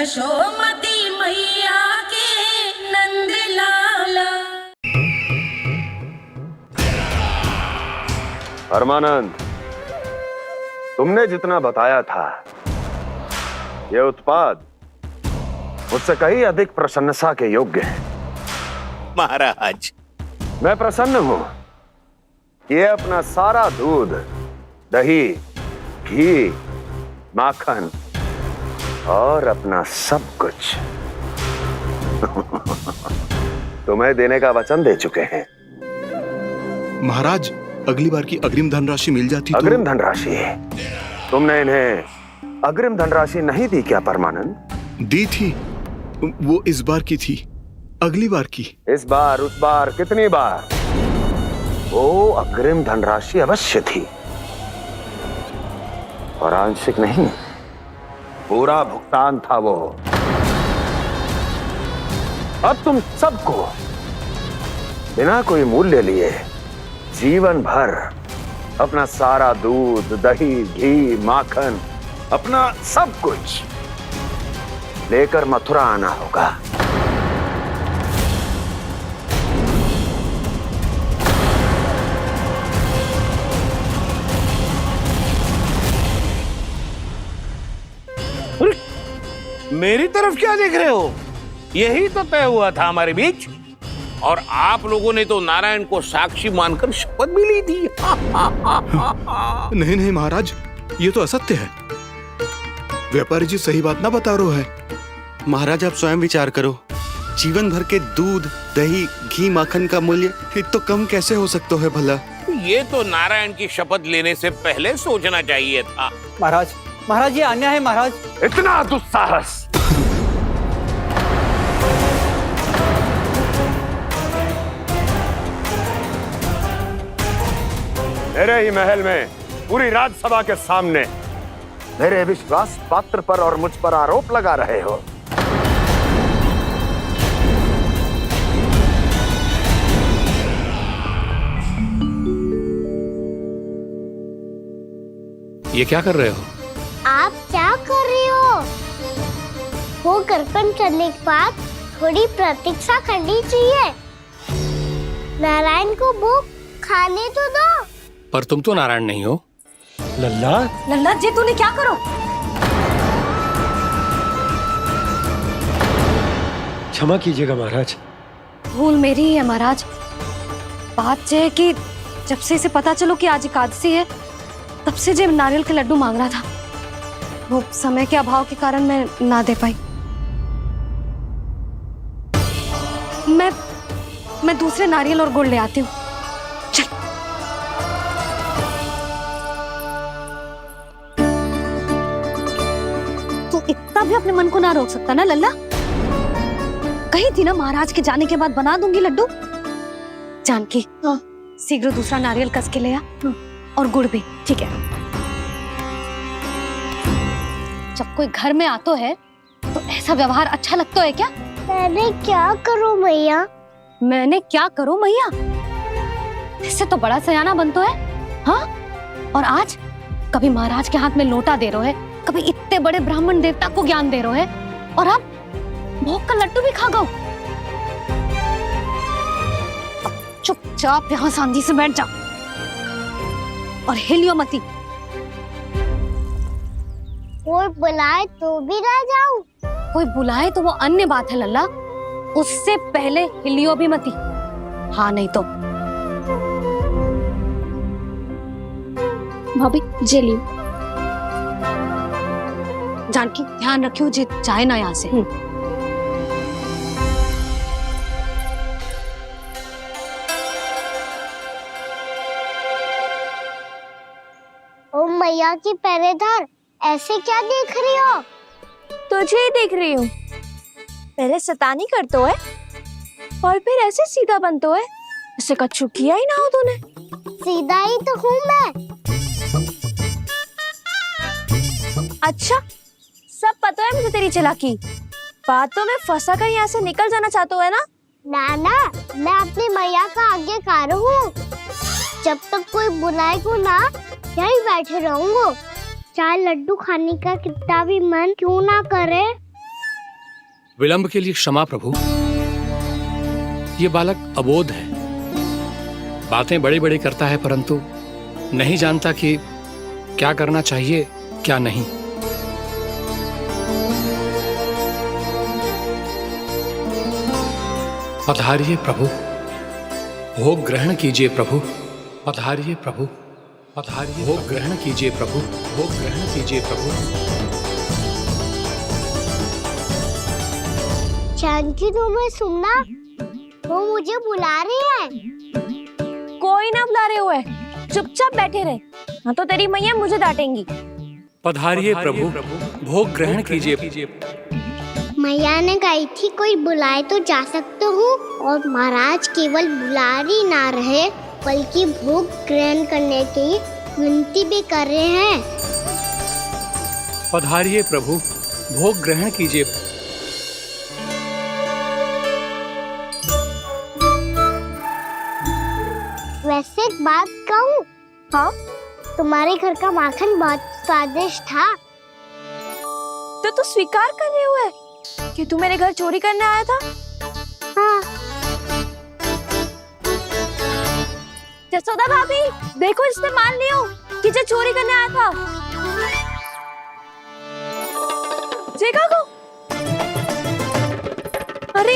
यशोमती मैया के नंद लाला। परमानंद, तुमने जितना बताया था यह उत्पाद मुझसे कहीं अधिक प्रशंसा के योग्य है। महाराज, मैं प्रसन्न हूं। ये अपना सारा दूध, दही, घी, माखन और अपना सब कुछ तुम्हें देने का वचन दे चुके हैं। महाराज, अगली बार की अग्रिम धनराशि मिल जाती तो। अग्रिम धनराशि? तुमने इन्हें अग्रिम धनराशि नहीं दी क्या परमानंद? दी थी, वो इस बार की थी, अगली बार की। इस बार, उस बार, कितनी बार? वो अग्रिम धनराशि अवश्य थी और आंशिक नहीं, पूरा भुगतान था वो। अब तुम सबको बिना कोई मूल्य लिए जीवन भर अपना सारा दूध, दही, घी, माखन, अपना सब कुछ लेकर मथुरा आना होगा। मेरी तरफ क्या देख रहे हो? यही तो तय हुआ था हमारे बीच, और आप लोगों ने तो नारायण को साक्षी मानकर शपथ भी ली थी। नहीं नहीं महाराज, ये तो असत्य है। व्यापारी जी सही बात ना बता रहे है। महाराज, आप स्वयं विचार करो। जीवन भर के दूध, दही, घी, माखन का मूल्य तो कम कैसे हो सकता है भला? ये तो नारायण की शपथ लेने से पहले सोचना चाहिए था। महाराज, महाराज ये अन्याय है महाराज। इतना दुस्साहस! मेरे ही महल में पूरी राज्यसभा के सामने मेरे विश्वास पात्र पर और मुझ पर आरोप लगा रहे हो। ये क्या कर रहे हो? आप क्या कर रहे हो? वो कर्पण करने के बाद थोड़ी प्रतीक्षा करनी चाहिए। नारायण को भूख खाने तो दो। पर तुम तो नारायण नहीं हो। लल्ला, लल्ला जी तूने क्या करो? क्षमा कीजिएगा महाराज। भूल मेरी ही है महाराज। बात यह है कि जब से इसे पता चलो कि आज एकादशी है, तब से जो नारियल के लड्डू मांग रहा था, वो समय के अभाव के कारण मैं ना दे पाई। मैं दूसरे नारियल और गुड़ ले आती हूँ। चल। तू इतना भी अपने मन को ना रोक सकता ना लल्ला? कही थी ना महाराज के जाने के बाद बना दूंगी लड्डू। जानकी, शीघ्र दूसरा नारियल कस के ले आ, और गुड़ भी। ठीक है। जब कोई घर में आतो है तो ऐसा व्यवहार अच्छा लगता है क्या? मैंने क्या करूं मैया? मैंने क्या करूं मैया? इससे तो बड़ा सयाना बनतो है। हाँ? और आज कभी महाराज के हाथ में लोटा दे रहे है, कभी इतने बड़े ब्राह्मण देवता को ज्ञान दे रहे है, और अब भोग का लड्डू भी खा गो। चुपचाप यहाँ शांति से बैठ जा और हिलियो मती। कोई बुलाए तो भी ना जाऊं? कोई बुलाए तो वो अन्य बात है लल्ला, उससे पहले हिलियो भी मती। हाँ नहीं तो। भाभी जे लियो। जानकी ध्यान रखियो जे जाए ना यहाँ से। ओ मैया की पहरेदार, ऐसे क्या देख रही हो? तुझे ही देख रही हूँ। पहले शैतानी करतो है और फिर ऐसे सीधा बनतो है, ऐसे कछु किया ही ना हो तूने। सीधा ही तो हूँ मैं। अच्छा, सब पता है मुझे तेरी चालाकी। बातों में फंसा कर यहाँ से निकल जाना चाहते हो है ना? नाना, मैं अपनी मैया का आज्ञाकार हूँ। जब तक कोई बुलाएगा ना, यहीं बैठे रहूंगा। चाहे लड्डू खाने का कितना भी मन क्यों ना करे। विलंब के लिए क्षमा प्रभु। ये बालक अबोध है, बातें बड़ी बड़ी करता है परंतु नहीं जानता कि क्या करना चाहिए क्या नहीं। पधारिए प्रभु, भोग ग्रहण कीजिए प्रभु। पधारिए प्रभु, पधारिए, भोग ग्रहण कीजिए प्रभु, भोग ग्रहण कीजिए प्रभु। जानकी तुम्हें सुनना, वो मुझे बुला रही है। कोई ना बुला रहे हुए, चुपचाप बैठे रहे, हाँ तो तेरी मैया मुझे डांटेंगी। पधारिए प्रभु, भोग ग्रहण कीजिए। मैया ने कही थी कोई बुलाए तो जा सकते हूँ, और महाराज केवल बुलारी ना रहे बल्कि भोग ग्रहण करने की विनती भी कर रहे हैं। पधारिए प्रभु, भोग ग्रहण कीजिए। वैसे एक बात कहूँ? हाँ? तुम्हारे घर का माखन बहुत स्वादिष्ट था। तो तू स्वीकार कर रहे हुए कि तू मेरे घर चोरी करने आया था? हाँ। जसोदा भाभी, देखो इसने मान लियो कि जो चोरी करने आया था। देखा को? अरे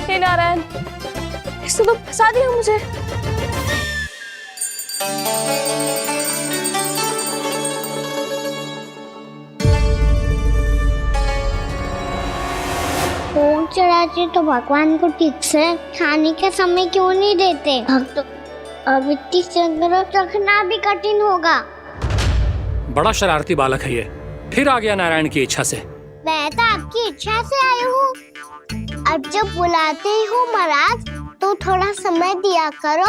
हे नारायण, इसने तो फंसा दिया मुझे। भोग चढ़ाते तो भगवान को ठीक से खाने का समय क्यों नहीं देते? भक्त अब इतनी संग्रह रखना भी कठिन होगा। बड़ा शरारती बालक है ये, फिर आ गया नारायण की इच्छा से। मैं तो आपकी इच्छा से आई हूँ। अब जब बुलाते ही हो महाराज तो थोड़ा समय दिया करो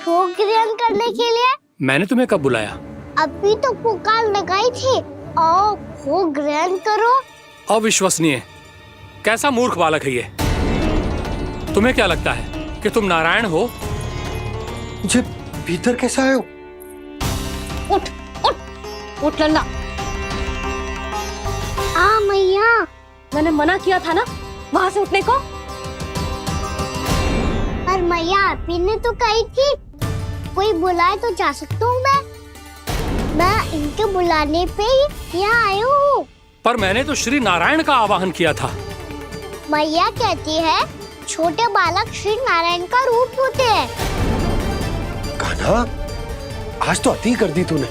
भोग ग्रहण करने के लिए। मैंने तुम्हें कब बुलाया? अभी तो पुकार लगाई थी, आओ भोग ग्रहण करो। अविश्वसनीय, कैसा मूर्ख बालक है ये। तुम्हें क्या लगता है कि तुम नारायण हो? मुझे भीतर कैसे आए हो? उठ उठ उठ लल्ला। मैया, मैंने मना किया था ना वहां से उठने को। पर मैया आपी ने तो कही थी कोई बुलाए तो जा सकता हूँ मैं इनके बुलाने पे ही यहाँ आई हूँ। पर मैंने तो श्री नारायण का आवाहन किया था। मैया कहती है छोटे बालक श्री नारायण का रूप होते हैं। कान्हा, आज तो अति कर दी तूने।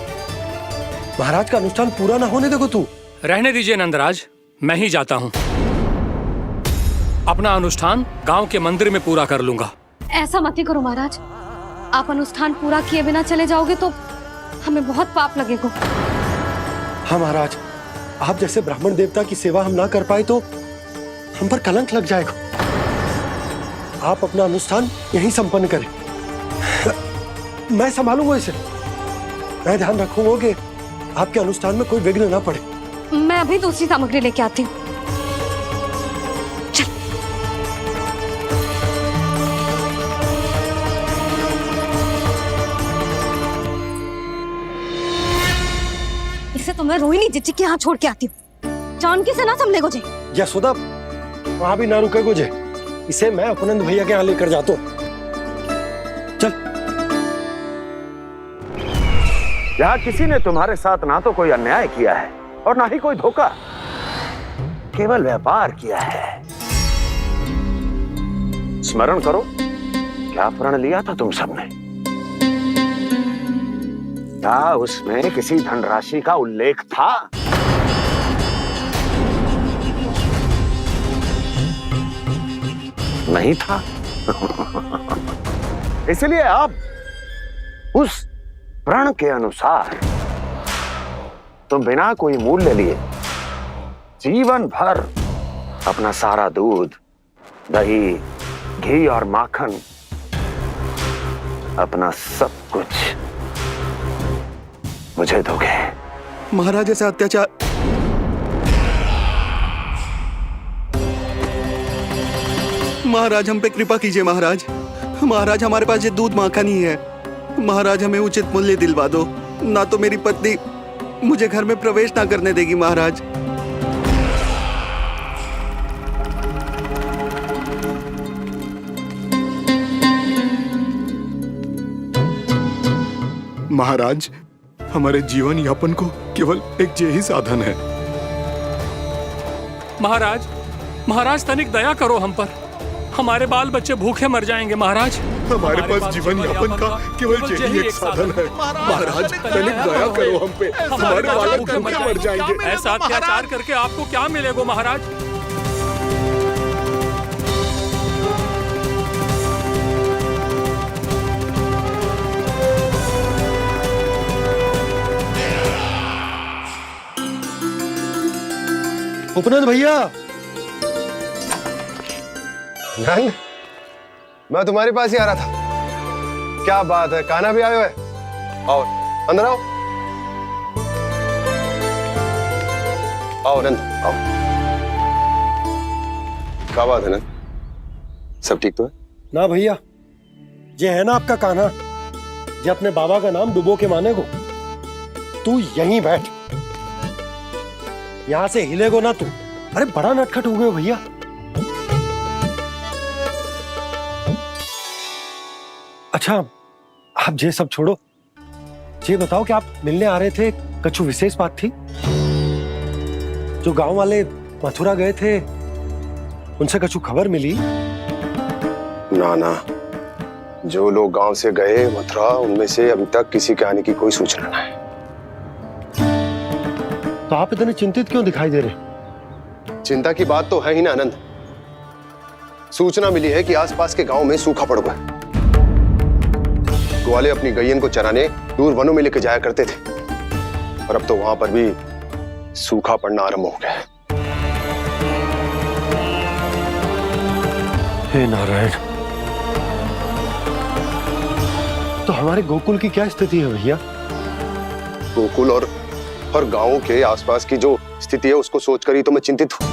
महाराज का अनुष्ठान पूरा ना होने देखो तू। रहने दीजिए नंदराज, मैं ही जाता हूँ। अपना अनुष्ठान गांव के मंदिर में पूरा कर लूंगा। ऐसा मत ही करो महाराज, आप अनुष्ठान पूरा किए बिना चले जाओगे तो हमें बहुत पाप लगेगा। हाँ महाराज, आप जैसे ब्राह्मण देवता की सेवा हम ना कर पाए तो हम पर कलंक लग जाएगा। आप अपना अनुष्ठान यहीं संपन्न करें, मैं संभालूंगा इसे। मैं ध्यान रखूंगा कि आपके अनुष्ठान में कोई विघ्न ना पड़े। मैं अभी दूसरी सामग्री लेके आती हूँ। इसे तो मैं रोहिणी जीजी के यहाँ छोड़ के आती हूँ। जानकी से ना संभले गुजे। यशोदा, वहां भी ना रुके गुजे। इसे मैं अपनंद भैया के यहाँ लेकर जाता हूँ। चल। यहाँ किसी ने तुम्हारे साथ ना तो कोई अन्याय किया है और ना ही कोई धोखा, केवल व्यापार किया है। स्मरण करो क्या प्रण लिया था तुम सबने? क्या उसमें किसी धनराशि का उल्लेख था? नहीं था। इसलिए अब उस प्रण के अनुसार तुम बिना कोई मूल्य लिए जीवन भर अपना सारा दूध, दही, घी और माखन, अपना सब कुछ मुझे दोगे। महाराज ऐसा अत्याचार। महाराज हम पे कृपा कीजिए। महाराज, महाराज हमारे पास ये दूध माखन ही है। महाराज हमें उचित मूल्य दिलवा दो, ना तो मेरी पत्नी मुझे घर में प्रवेश ना करने देगी महाराज। महाराज, हमारे जीवन यापन को केवल एक यही साधन है। महाराज, महाराज तनिक दया करो हम पर। हमारे बाल बच्चे भूखे मर जाएंगे महाराज। हमारे पास जीवन यापन का केवल यही एक साधन है। महाराज, तनिक दया करो हम पे। हमारे बालक भूखे मर जाएंगे। ऐसा अत्याचार करके आपको क्या मिलेगा महाराज? उपनंद भैया। नंद, मैं तुम्हारे पास ही आ रहा था। क्या बात है, कान्हा भी आयो है? आओ अंदर आओ। आओ नंद आओ। क्या बात है नंद, सब ठीक तो है? ना भैया, ये है ना आपका कान्हा, ये अपने बाबा का नाम डुबो के माने को। तू यहीं बैठ, यहां से हिलेगो ना तू। अरे बड़ा नटखट हो गए हो भैया। अच्छा, आप ये सब छोड़ो, ये बताओ कि आप मिलने आ रहे थे, कछु विशेष बात थी? जो गांव वाले मथुरा गए थे, उनसे कछु खबर मिली? ना ना, जो लोग गांव से गए मथुरा, उनमें से अभी तक किसी के आने की कोई सूचना नहीं है। तो आप इतने चिंतित क्यों दिखाई दे रहे? चिंता की बात तो है ही ना आनंद। सूचना मिली है कि आसपास के गांव में सूखा पड़ गया। ग्वाले अपनी गैयन को चराने दूर वनों में लेकर जाया करते थे, और अब तो वहां पर भी सूखा पड़ना आरंभ हो गया है। हे नारायण, तो हमारे गोकुल की क्या स्थिति है भैया? गोकुल और गांवों के आसपास की जो स्थिति है उसको सोचकर ही तो मैं चिंतित हूं।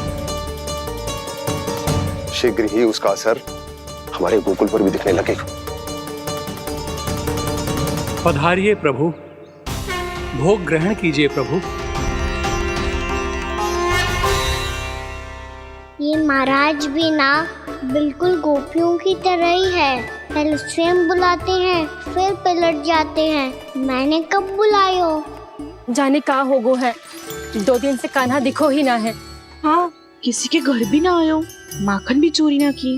शीघ्र ही उसका असर हमारे गोकुल पर भी दिखने लगेगा। पधारिए प्रभु, भोग ग्रहण कीजिए प्रभु। ये महाराज भी ना बिल्कुल गोपियों की तरह ही है। पहले स्वयं बुलाते हैं, फिर पलट जाते हैं। मैंने कब बुलायो? जाने का होगो है, 2 दिन से कान्हा दिखो ही ना है। हाँ, किसी के घर भी ना आयो, माखन भी चोरी ना की।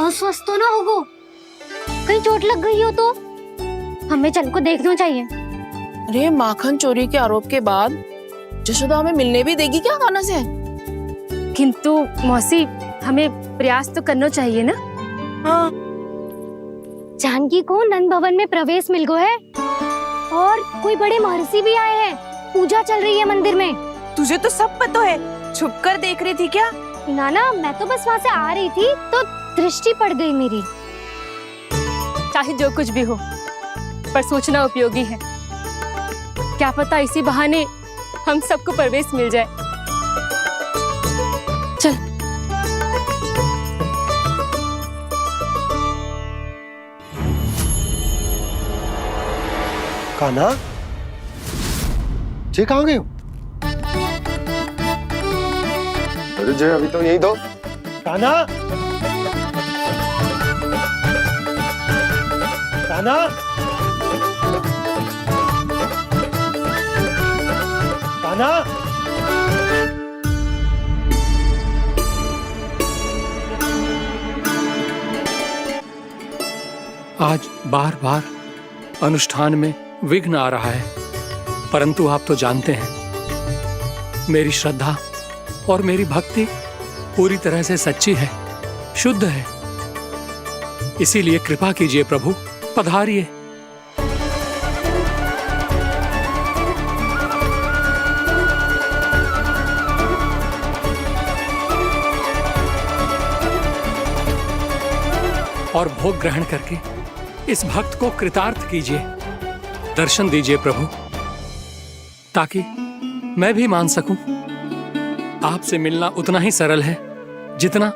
अस्वस्थ तो ना होगो, कहीं चोट लग गई हो तो? हमें चल को देखना चाहिए। अरे माखन चोरी के आरोप के बाद जशोदा हमें मिलने भी देगी क्या कान्हा से? किंतु मौसी, हमें प्रयास तो करना चाहिए ना। हाँ, जानकी को नंद भवन में प्रवेश मिल गो है, और कोई बड़े महर्षि भी आए हैं। पूजा चल रही है मंदिर में। तुझे तो सब पता है, छुप कर देख रही थी क्या? नाना, मैं तो बस वहाँ से आ रही थी तो दृष्टि पड़ गई मेरी। चाहे जो कुछ भी हो, पर सोचना उपयोगी है। क्या पता इसी बहाने हम सबको प्रवेश मिल जाए। चल। कान्हा, ये कहाँ गए हो? अरे जय, अभी तो यही दो। कान्हा, कान्हा, कान्हा। आज बार बार अनुष्ठान में विघ्न आ रहा है, परंतु आप तो जानते हैं मेरी श्रद्धा और मेरी भक्ति पूरी तरह से सच्ची है, शुद्ध है। इसीलिए कृपा कीजिए प्रभु, पधारिए। और भोग ग्रहण करके इस भक्त को कृतार्थ कीजिए। दर्शन दीजिए प्रभु, ताकि मैं भी मान सकूं। आपसे मिलना उतना ही सरल है जितना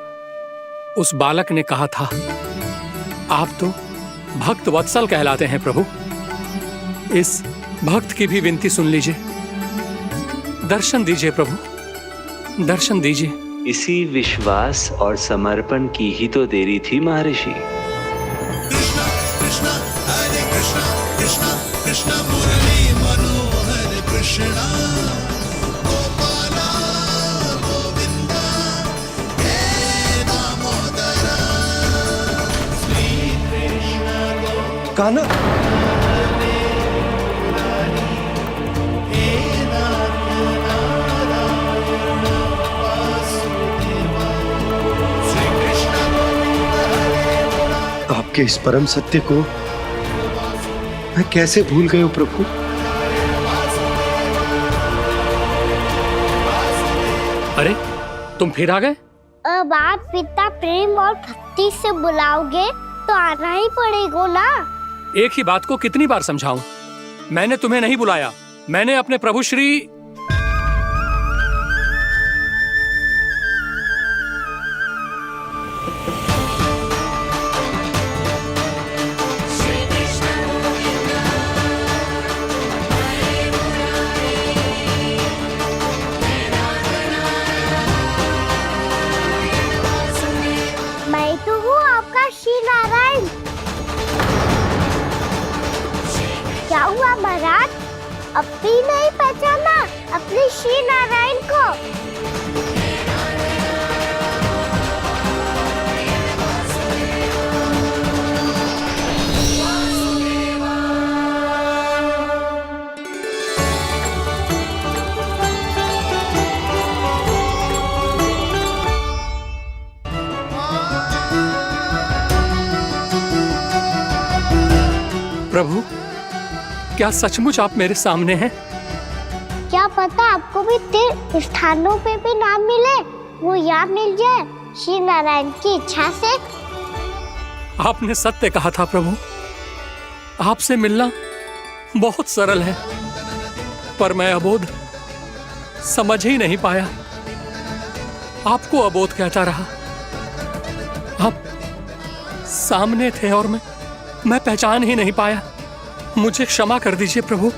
उस बालक ने कहा था। आप तो भक्त वत्सल कहलाते हैं प्रभु। इस भक्त की भी विनती सुन लीजिए। दर्शन दीजिए प्रभु, दर्शन दीजिए। इसी विश्वास और समर्पण की ही तो देरी थी महर्षि। कान्हा, आपके इस परम सत्य को मैं कैसे भूल गया प्रभु। अरे तुम फिर आ गए? अब आप पिता प्रेम और भक्ति से बुलाओगे तो आना ही पड़ेगा ना। एक ही बात को कितनी बार समझाऊं? मैंने तुम्हें नहीं बुलाया, मैंने अपने प्रभु श्री मैं तो हूँ आपका श्री नारायण। क्या हुआ महाराज, अब भी नहीं पहचाना अपने श्री नारायण को? प्रभु, क्या सचमुच आप मेरे सामने हैं? क्या पता आपको भी तीर्थ स्थानों पे भी नाम मिले, वो यहाँ मिल जाए श्री नारायण की इच्छा से। आपने सत्य कहा था प्रभु, आपसे मिलना बहुत सरल है, पर मैं अबोध समझ ही नहीं पाया। आपको अबोध कहता रहा। आप सामने थे और मैं पहचान ही नहीं पाया। मुझे क्षमा कर दीजिए प्रभु,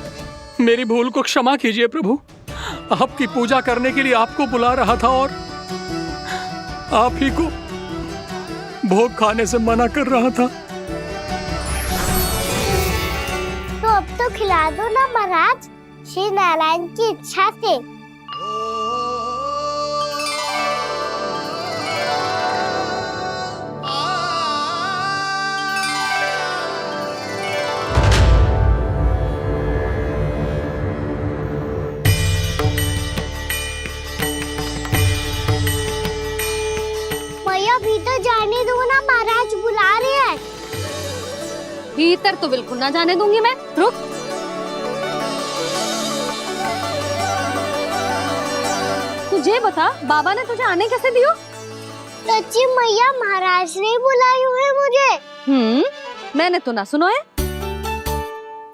मेरी भूल को क्षमा कीजिए प्रभु। आपकी पूजा करने के लिए आपको बुला रहा था और आप ही को भोग खाने से मना कर रहा था। तो अब तो खिला दो ना महाराज, श्री नारायण की इच्छा से। भीतर जाने दो ना, महाराज बुला रहे हैं। भीतर तो बिल्कुल ना जाने दूंगी मैं, रुक। तुझे बता, बाबा ने तुझे आने कैसे दियो? सच्ची मैया, महाराज ने बुलाई हुई मुझे। मैंने तो ना सुनो है।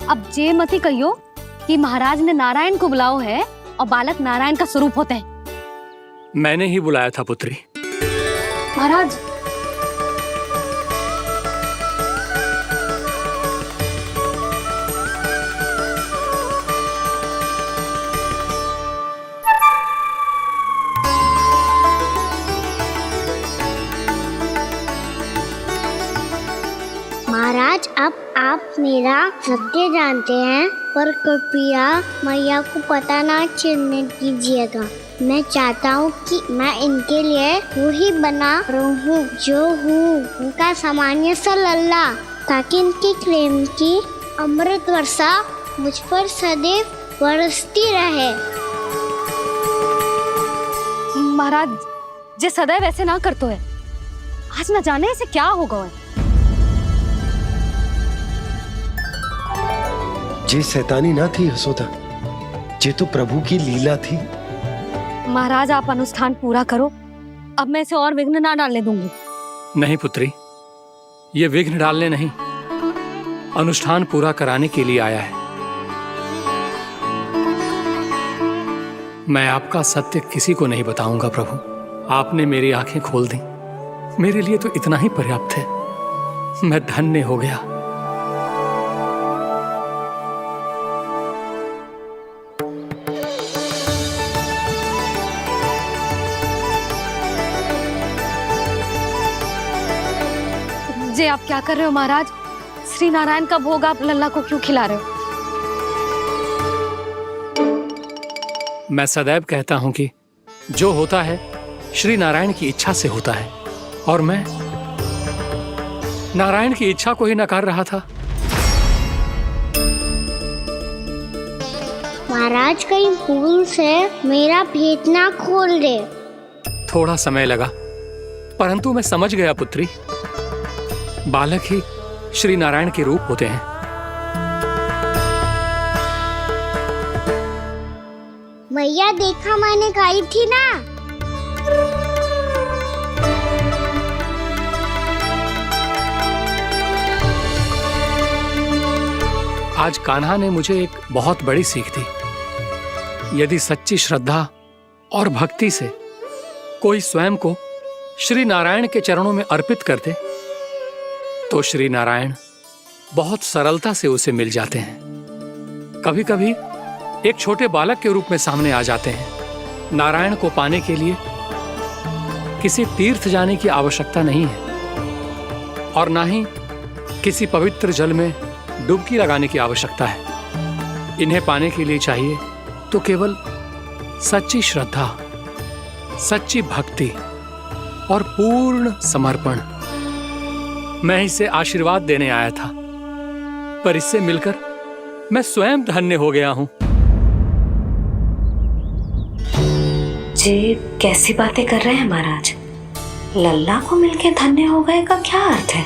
अब जे मती कहियो कि महाराज ने नारायण को बुलाओ है और बालक नारायण का स्वरूप होते हैं। मैंने ही बुलाया था पुत्री। महाराज, महाराज, अब आप मेरा सत्य जानते हैं, पर कृपया मैया को पता ना चलने दीजिएगा। मैं चाहता हूँ कि मैं इनके लिए वो ही बना रहूँ जो हूँ, उनका सामान्य सा लल्ला, ताकि इनकी प्रेम की अमृत वर्षा मुझ पर सदैव बरसती रहे। महाराज, जे सदैव ऐसे ना करतो है, आज न जाने इसे क्या होगा है। जे शैतानी ना थी यशोदा, जे तो प्रभु की लीला थी। महाराज, आप अनुष्ठान पूरा करो, अब मैं इसे और विघ्न ना डालने दूंगी। नहीं पुत्री, ये विघ्न डालने नहीं, अनुष्ठान पूरा कराने के लिए आया है। मैं आपका सत्य किसी को नहीं बताऊंगा प्रभु। आपने मेरी आंखें खोल दी, मेरे लिए तो इतना ही पर्याप्त है। मैं धन्य हो गया। जे आप क्या कर रहे हो महाराज? श्री नारायण का भोग आप लल्ला को क्यों खिला रहे हो? मैं सदैव कहता हूं कि जो होता है श्री नारायण की इच्छा से होता है, और मैं नारायण की इच्छा को ही नकार रहा था। महाराज कहीं भूल से मेरा भेद ना खोल दे। थोड़ा समय लगा, परंतु मैं समझ गया पुत्री। बालक ही श्री नारायण के रूप होते हैं। मैया देखा मैंने गाई थी ना। आज कान्हा ने मुझे एक बहुत बड़ी सीख दी। यदि सच्ची श्रद्धा और भक्ति से कोई स्वयं को श्री नारायण के चरणों में अर्पित कर दे, तो श्री नारायण बहुत सरलता से उसे मिल जाते हैं। कभी कभी एक छोटे बालक के रूप में सामने आ जाते हैं। नारायण को पाने के लिए किसी तीर्थ जाने की आवश्यकता नहीं है, और ना ही किसी पवित्र जल में डुबकी लगाने की आवश्यकता है। इन्हें पाने के लिए चाहिए तो केवल सच्ची श्रद्धा, सच्ची भक्ति और पूर्ण समर्पण। मैं इसे आशीर्वाद देने आया था, पर इससे मिलकर मैं स्वयं धन्य हो गया हूं। जी कैसी बातें कर रहे हैं महाराज? लल्ला को मिलके धन्य हो गए का क्या अर्थ है?